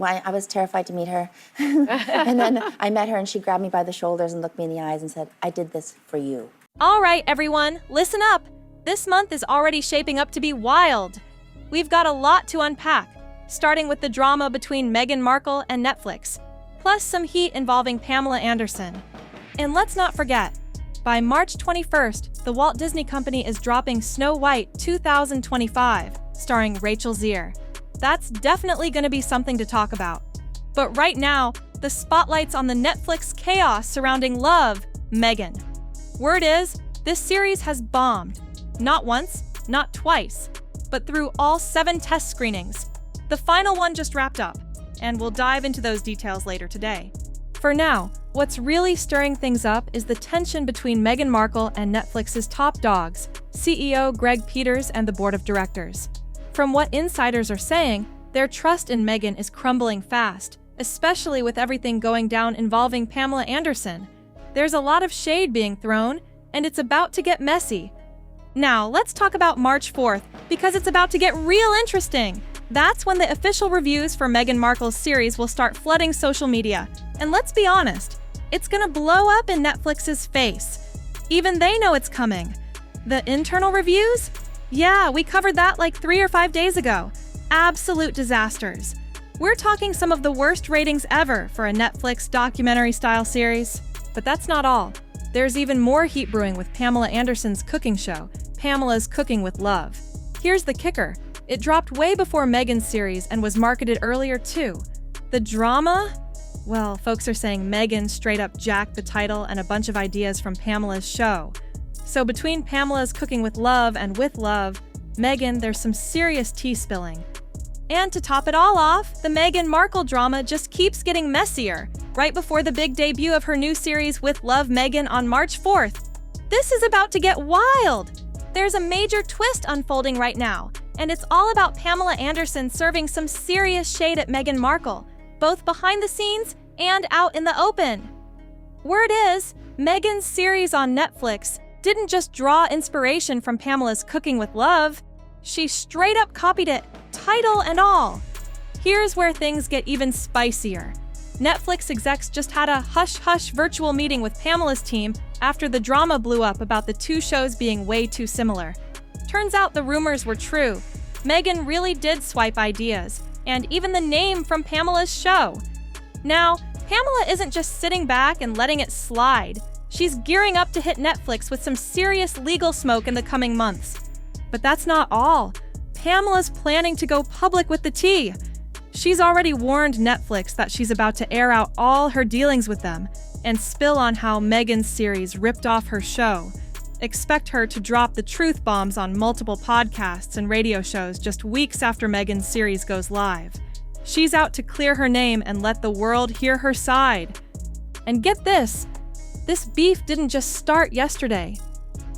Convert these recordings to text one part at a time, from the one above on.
I was terrified to meet her. And then I met her and she grabbed me by the shoulders and looked me in the eyes and said, I did this for you. All right, everyone, listen up. This month is already shaping up to be wild. We've got a lot to unpack, starting with the drama between Meghan Markle and Netflix, plus some heat involving Pamela Anderson. And let's not forget, by March 21st, the Walt Disney Company is dropping Snow White 2025, starring Rachel Zier. That's definitely going to be something to talk about. But right now, the spotlight's on the Netflix chaos surrounding Love, Meghan. Word is, this series has bombed. Not once, not twice, but through all 7 test screenings. The final one just wrapped up, and we'll dive into those details later today. For now, what's really stirring things up is the tension between Meghan Markle and Netflix's top dogs, CEO Greg Peters and the board of directors. From what insiders are saying, their trust in Meghan is crumbling fast, especially with everything going down involving Pamela Anderson. There's a lot of shade being thrown, and it's about to get messy. Now, let's talk about March 4th, because it's about to get real interesting. That's when the official reviews for Meghan Markle's series will start flooding social media. And let's be honest, it's gonna blow up in Netflix's face. Even they know it's coming. The internal reviews? Yeah, we covered that like 3 or 5 days ago. Absolute disasters. We're talking some of the worst ratings ever for a Netflix documentary-style series. But that's not all. There's even more heat brewing with Pamela Anderson's cooking show, Pamela's Cooking with Love. Here's the kicker. It dropped way before Meghan's series and was marketed earlier too. The drama? Well, folks are saying Meghan straight up jacked the title and a bunch of ideas from Pamela's show. So between Pamela's Cooking with Love and With Love, Meghan, there's some serious tea spilling. And to top it all off, the Meghan Markle drama just keeps getting messier, right before the big debut of her new series With Love Meghan on March 4th. This is about to get wild! There's a major twist unfolding right now, and it's all about Pamela Anderson serving some serious shade at Meghan Markle, both behind the scenes and out in the open. Word is, Meghan's series on Netflix didn't just draw inspiration from Pamela's Cooking with Love, she straight up copied it, title and all. Here's where things get even spicier. Netflix execs just had a hush-hush virtual meeting with Pamela's team after the drama blew up about the 2 shows being way too similar. Turns out the rumors were true. Meghan really did swipe ideas, and even the name from Pamela's show. Now, Pamela isn't just sitting back and letting it slide. She's gearing up to hit Netflix with some serious legal smoke in the coming months. But that's not all. Pamela's planning to go public with the tea. She's already warned Netflix that she's about to air out all her dealings with them and spill on how Meghan's series ripped off her show. Expect her to drop the truth bombs on multiple podcasts and radio shows just weeks after Meghan's series goes live. She's out to clear her name and let the world hear her side. And get this beef didn't just start yesterday.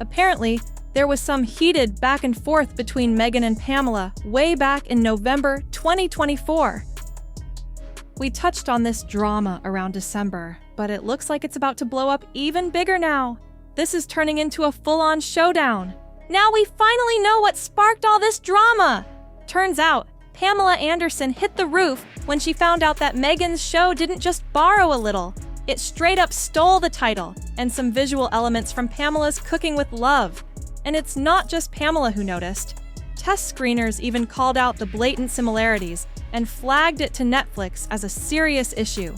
Apparently, there was some heated back and forth between Meghan and Pamela way back in November 2024. We touched on this drama around December, but it looks like it's about to blow up even bigger now. This is turning into a full-on showdown. Now we finally know what sparked all this drama! Turns out, Pamela Anderson hit the roof when she found out that Meghan's show didn't just borrow a little. It straight up stole the title and some visual elements from Pamela's Cooking with Love. And it's not just Pamela who noticed. Test screeners even called out the blatant similarities and flagged it to Netflix as a serious issue.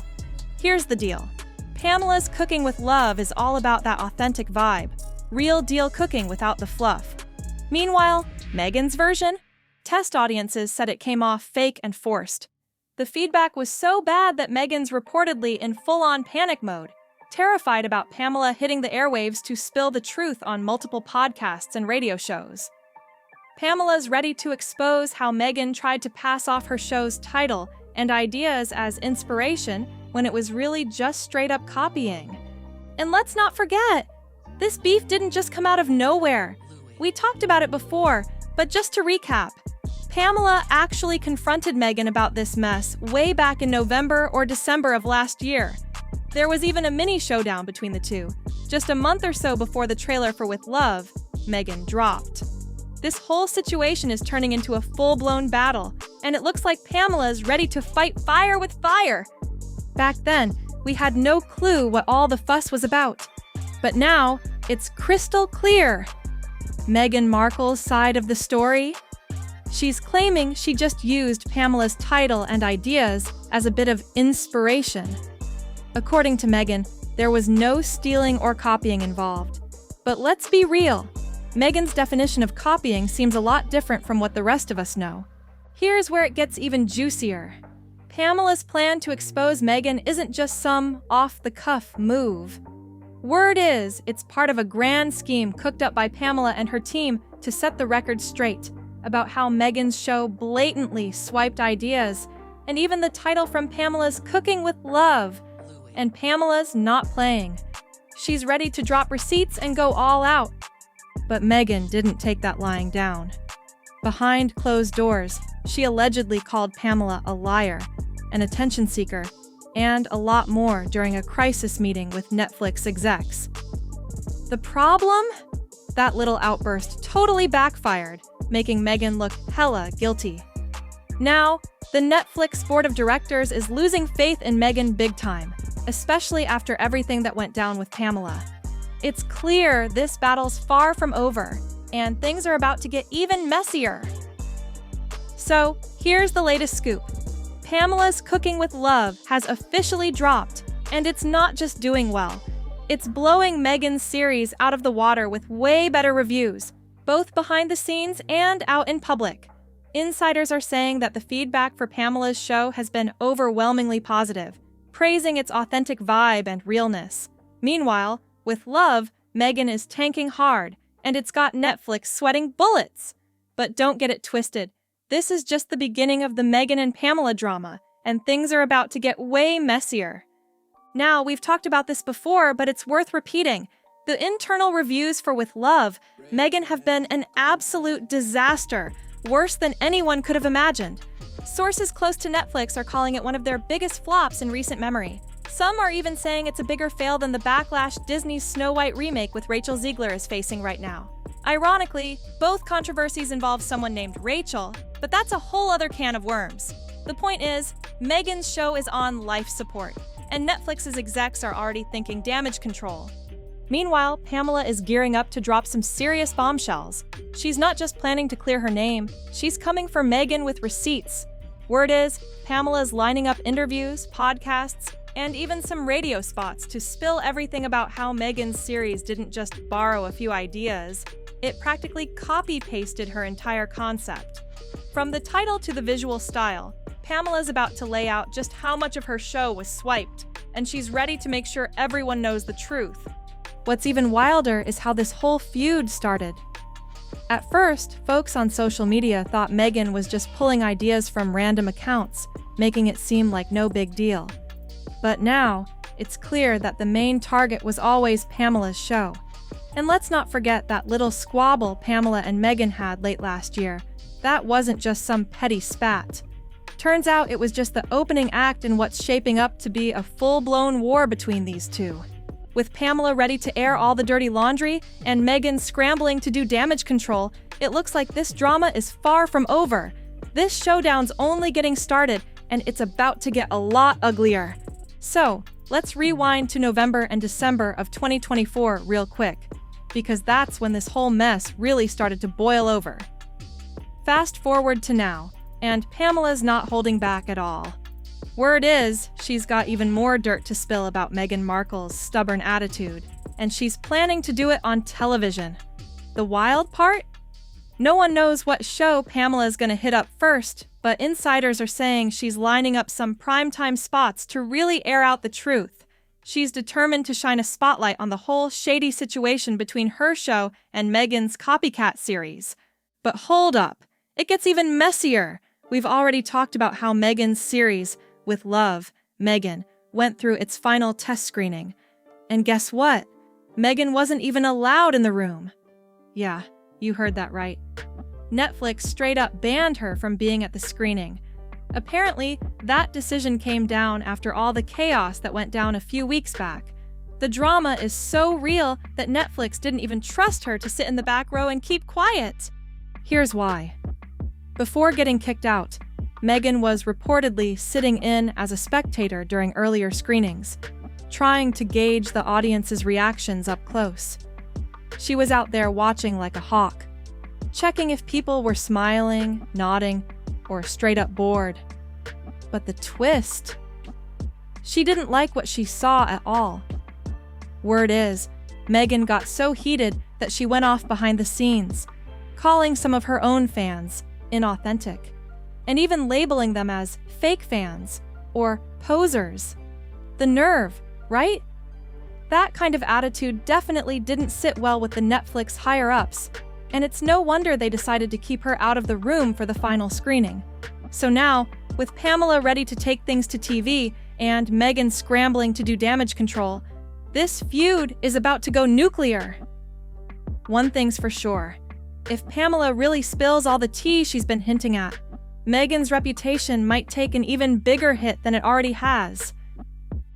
Here's the deal. Pamela's Cooking with Love is all about that authentic vibe, real deal cooking without the fluff. Meanwhile, Meghan's version? Test audiences said it came off fake and forced. The feedback was so bad that Meghan's reportedly in full-on panic mode, terrified about Pamela hitting the airwaves to spill the truth on multiple podcasts and radio shows. Pamela's ready to expose how Meghan tried to pass off her show's title and ideas as inspiration when it was really just straight-up copying. And let's not forget, this beef didn't just come out of nowhere. We talked about it before, but just to recap, Pamela actually confronted Meghan about this mess way back in November or December of last year. There was even a mini showdown between the two, just a month or so before the trailer for With Love, Meghan dropped. This whole situation is turning into a full-blown battle, and it looks like Pamela is ready to fight fire with fire. Back then, we had no clue what all the fuss was about. But now, it's crystal clear. Meghan Markle's side of the story? She's claiming she just used Pamela's title and ideas as a bit of inspiration. According to Meghan, there was no stealing or copying involved. But let's be real. Meghan's definition of copying seems a lot different from what the rest of us know. Here's where it gets even juicier. Pamela's plan to expose Meghan isn't just some off-the-cuff move. Word is, it's part of a grand scheme cooked up by Pamela and her team to set the record straight about how Meghan's show blatantly swiped ideas, and even the title from Pamela's Cooking with Love. And Pamela's not playing. She's ready to drop receipts and go all out. But Meghan didn't take that lying down. Behind closed doors, she allegedly called Pamela a liar, an attention seeker, and a lot more during a crisis meeting with Netflix execs. The problem? That little outburst totally backfired, making Meghan look hella guilty. Now, the Netflix board of directors is losing faith in Meghan big time, especially after everything that went down with Pamela. It's clear this battle's far from over, and things are about to get even messier. So, here's the latest scoop. Pamela's Cooking with Love has officially dropped, and it's not just doing well. It's blowing Meghan's series out of the water with way better reviews, both behind the scenes and out in public. Insiders are saying that the feedback for Pamela's show has been overwhelmingly positive, praising its authentic vibe and realness. Meanwhile, with Love, Meghan is tanking hard, and it's got Netflix sweating bullets. But don't get it twisted. This is just the beginning of the Meghan and Pamela drama, and things are about to get way messier. Now, we've talked about this before, but it's worth repeating. The internal reviews for With Love, Meghan have been an absolute disaster, worse than anyone could have imagined. Sources close to Netflix are calling it one of their biggest flops in recent memory. Some are even saying it's a bigger fail than the backlash Disney's Snow White remake with Rachel Zegler is facing right now. Ironically, both controversies involve someone named Rachel, but that's a whole other can of worms. The point is, Meghan's show is on life support, and Netflix's execs are already thinking damage control. Meanwhile, Pamela is gearing up to drop some serious bombshells. She's not just planning to clear her name, she's coming for Meghan with receipts. Word is, Pamela's lining up interviews, podcasts, and even some radio spots to spill everything about how Meghan's series didn't just borrow a few ideas, it practically copy-pasted her entire concept. From the title to the visual style, Pamela's about to lay out just how much of her show was swiped, and she's ready to make sure everyone knows the truth. What's even wilder is how this whole feud started. At first, folks on social media thought Meghan was just pulling ideas from random accounts, making it seem like no big deal. But now, it's clear that the main target was always Pamela's show. And let's not forget that little squabble Pamela and Meghan had late last year. That wasn't just some petty spat. Turns out it was just the opening act in what's shaping up to be a full-blown war between these two. With Pamela ready to air all the dirty laundry and Meghan scrambling to do damage control, it looks like this drama is far from over. This showdown's only getting started, and it's about to get a lot uglier. So, let's rewind to November and December of 2024 real quick, because that's when this whole mess really started to boil over. Fast forward to now, and Pamela's not holding back at all. Word is, she's got even more dirt to spill about Meghan Markle's stubborn attitude, and she's planning to do it on television. The wild part? No one knows what show Pamela's gonna hit up first, but insiders are saying she's lining up some primetime spots to really air out the truth. She's determined to shine a spotlight on the whole shady situation between her show and Meghan's copycat series. But hold up, it gets even messier. We've already talked about how Meghan's series, With Love, Meghan, went through its final test screening. And guess what? Meghan wasn't even allowed in the room. Yeah, you heard that right. Netflix straight up banned her from being at the screening. Apparently, that decision came down after all the chaos that went down a few weeks back. The drama is so real that Netflix didn't even trust her to sit in the back row and keep quiet. Here's why. Before getting kicked out, Meghan was reportedly sitting in as a spectator during earlier screenings, trying to gauge the audience's reactions up close. She was out there watching like a hawk, checking if people were smiling, nodding, or straight up bored. But the twist? She didn't like what she saw at all. Word is, Meghan got so heated that she went off behind the scenes, calling some of her own fans inauthentic, and even labeling them as fake fans or posers. The nerve, right? That kind of attitude definitely didn't sit well with the Netflix higher-ups, and it's no wonder they decided to keep her out of the room for the final screening. So now, with Pamela ready to take things to TV and Meghan scrambling to do damage control, this feud is about to go nuclear. One thing's for sure. If Pamela really spills all the tea she's been hinting at, Meghan's reputation might take an even bigger hit than it already has.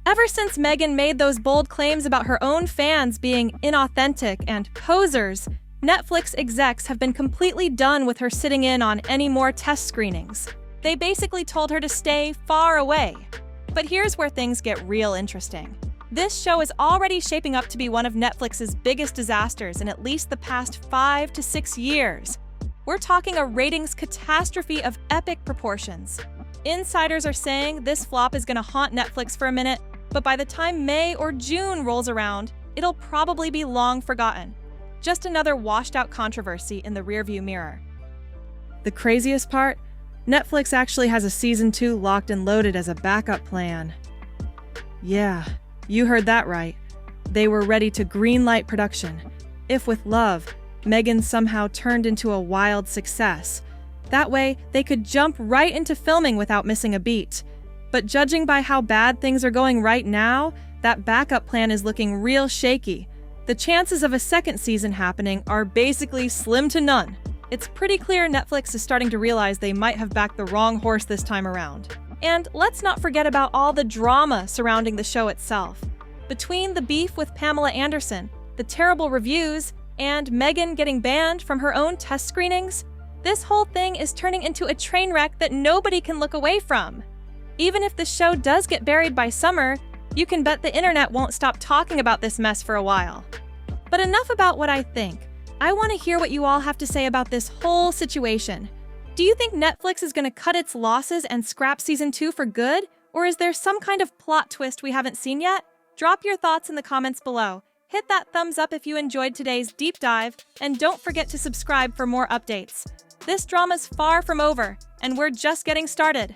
Ever since Meghan made those bold claims about her own fans being inauthentic and posers, Netflix execs have been completely done with her sitting in on any more test screenings. They basically told her to stay far away. But here's where things get real interesting. This show is already shaping up to be one of Netflix's biggest disasters in at least the past 5 to 6 years. We're talking a ratings catastrophe of epic proportions. Insiders are saying this flop is going to haunt Netflix for a minute, but by the time May or June rolls around, it'll probably be long forgotten. Just another washed-out controversy in the rearview mirror. The craziest part? Netflix actually has a season 2 locked and loaded as a backup plan. Yeah, you heard that right. They were ready to greenlight production. If with love, Meghan somehow turned into a wild success. That way, they could jump right into filming without missing a beat. But judging by how bad things are going right now, that backup plan is looking real shaky. The chances of a second season happening are basically slim to none. It's pretty clear Netflix is starting to realize they might have backed the wrong horse this time around. And let's not forget about all the drama surrounding the show itself. Between the beef with Pamela Anderson, the terrible reviews, and Meghan getting banned from her own test screenings, this whole thing is turning into a train wreck that nobody can look away from. Even if the show does get buried by summer, you can bet the internet won't stop talking about this mess for a while. But enough about what I think. I want to hear what you all have to say about this whole situation. Do you think Netflix is going to cut its losses and scrap season 2 for good? Or is there some kind of plot twist we haven't seen yet? Drop your thoughts in the comments below. Hit that thumbs up if you enjoyed today's deep dive, and don't forget to subscribe for more updates. This drama's far from over, and we're just getting started.